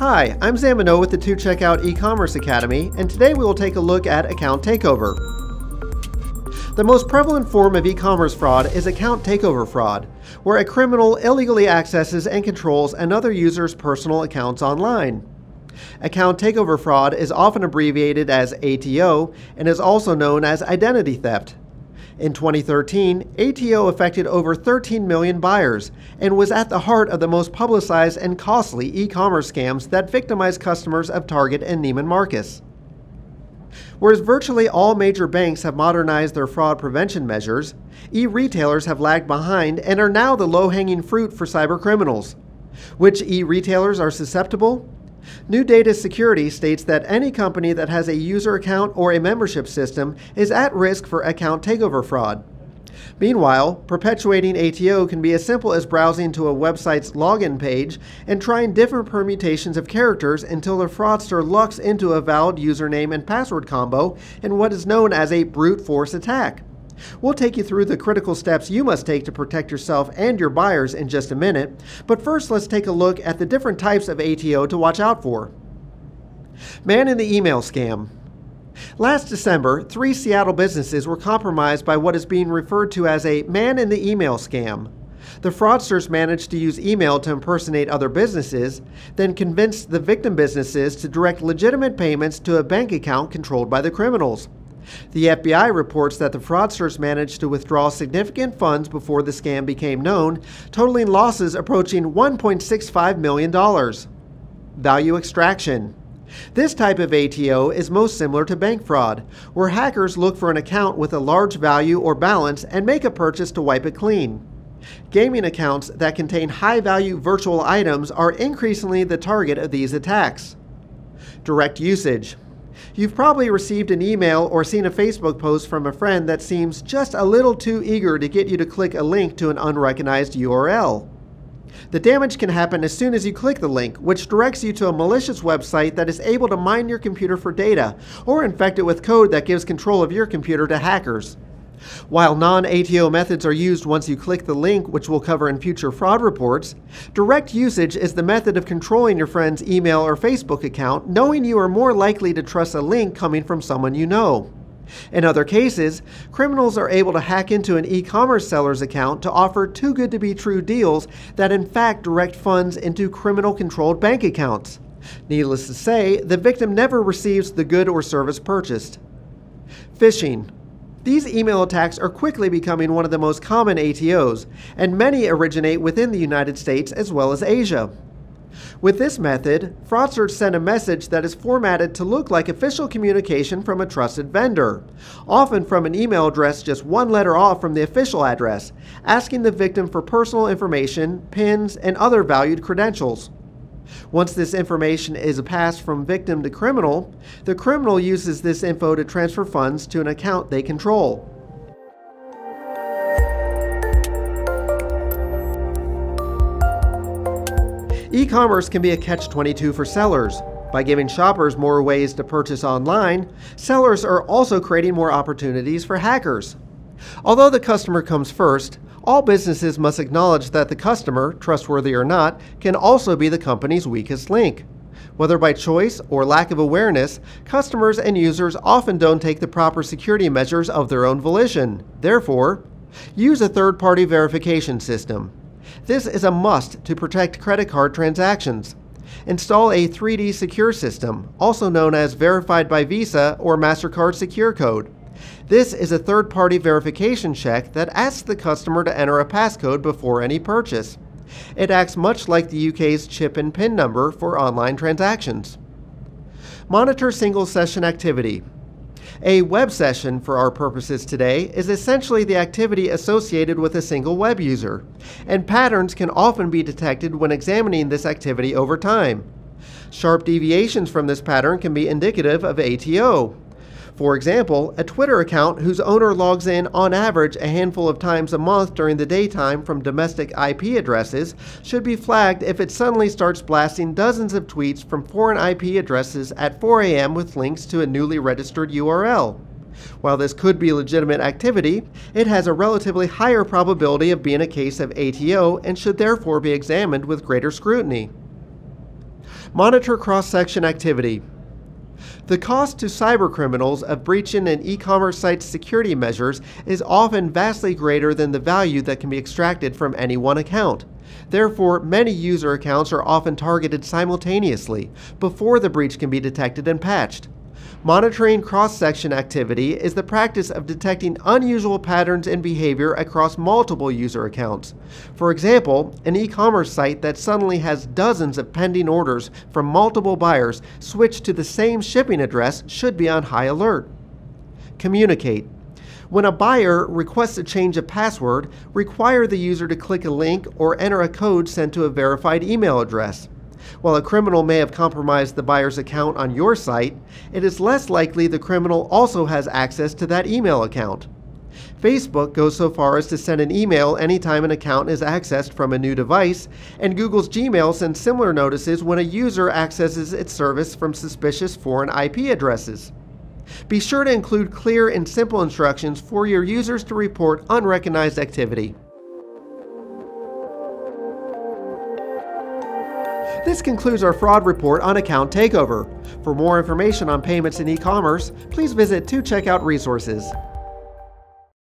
Hi, I'm Zamino with the 2Checkout e-commerce academy, and today we will take a look at account takeover. The most prevalent form of e-commerce fraud is account takeover fraud, where a criminal illegally accesses and controls another user's personal accounts online. Account takeover fraud is often abbreviated as ATO and is also known as identity theft. In 2013, ATO affected over 13 million buyers and was at the heart of the most publicized and costly e-commerce scams that victimized customers of Target and Neiman Marcus. Whereas virtually all major banks have modernized their fraud prevention measures, e-retailers have lagged behind and are now the low-hanging fruit for cybercriminals. Which e-retailers are susceptible? New Data Security states that any company that has a user account or a membership system is at risk for account takeover fraud. Meanwhile, perpetuating ATO can be as simple as browsing to a website's login page and trying different permutations of characters until the fraudster lucks into a valid username and password combo in what is known as a brute force attack. We'll take you through the critical steps you must take to protect yourself and your buyers in just a minute, but first let's take a look at the different types of ATO to watch out for. Man in the email scam. Last December, 3 Seattle businesses were compromised by what is being referred to as a man in the email scam. The fraudsters managed to use email to impersonate other businesses, then convinced the victim businesses to direct legitimate payments to a bank account controlled by the criminals. The FBI reports that the fraudsters managed to withdraw significant funds before the scam became known, totaling losses approaching $1.65 million. Value extraction. This type of ATO is most similar to bank fraud, where hackers look for an account with a large value or balance and make a purchase to wipe it clean. Gaming accounts that contain high-value virtual items are increasingly the target of these attacks. Direct usage. You've probably received an email or seen a Facebook post from a friend that seems just a little too eager to get you to click a link to an unrecognized URL. The damage can happen as soon as you click the link, which directs you to a malicious website that is able to mine your computer for data or infect it with code that gives control of your computer to hackers. While non-ATO methods are used once you click the link, which we'll cover in future fraud reports, direct usage is the method of controlling your friend's email or Facebook account, knowing you are more likely to trust a link coming from someone you know. In other cases, criminals are able to hack into an e-commerce seller's account to offer too good to be true deals that in fact direct funds into criminal-controlled bank accounts. Needless to say, the victim never receives the good or service purchased. Phishing. These email attacks are quickly becoming one of the most common ATOs, and many originate within the United States as well as Asia. With this method, fraudsters send a message that is formatted to look like official communication from a trusted vendor, often from an email address just one letter off from the official address, asking the victim for personal information, PINs, and other valued credentials. Once this information is passed from victim to criminal, the criminal uses this info to transfer funds to an account they control. E-commerce can be a catch-22 for sellers. By giving shoppers more ways to purchase online, sellers are also creating more opportunities for hackers. Although the customer comes first, all businesses must acknowledge that the customer, trustworthy or not, can also be the company's weakest link. Whether by choice or lack of awareness, customers and users often don't take the proper security measures of their own volition. Therefore, use a third-party verification system. This is a must to protect credit card transactions. Install a 3D secure system, also known as Verified by Visa or MasterCard Secure Code. This is a third-party verification check that asks the customer to enter a passcode before any purchase. It acts much like the UK's chip and PIN number for online transactions. Monitor single session activity. A web session, for our purposes today, is essentially the activity associated with a single web user, and patterns can often be detected when examining this activity over time. Sharp deviations from this pattern can be indicative of ATO. For example, a Twitter account whose owner logs in on average a handful of times a month during the daytime from domestic IP addresses should be flagged if it suddenly starts blasting dozens of tweets from foreign IP addresses at 4 a.m. with links to a newly registered URL. While this could be legitimate activity, it has a relatively higher probability of being a case of ATO and should therefore be examined with greater scrutiny. Monitor cross-section activity. The cost to cybercriminals of breaching an e-commerce site's security measures is often vastly greater than the value that can be extracted from any one account. Therefore, many user accounts are often targeted simultaneously before the breach can be detected and patched. Monitoring cross-section activity is the practice of detecting unusual patterns in behavior across multiple user accounts. For example, an e-commerce site that suddenly has dozens of pending orders from multiple buyers switched to the same shipping address should be on high alert. Communicate. When a buyer requests a change of password, require the user to click a link or enter a code sent to a verified email address. While a criminal may have compromised the buyer's account on your site, it is less likely the criminal also has access to that email account. Facebook goes so far as to send an email anytime an account is accessed from a new device, and Google's Gmail sends similar notices when a user accesses its service from suspicious foreign IP addresses. Be sure to include clear and simple instructions for your users to report unrecognized activity. This concludes our fraud report on account takeover. For more information on payments in e-commerce, please visit 2Checkout Resources.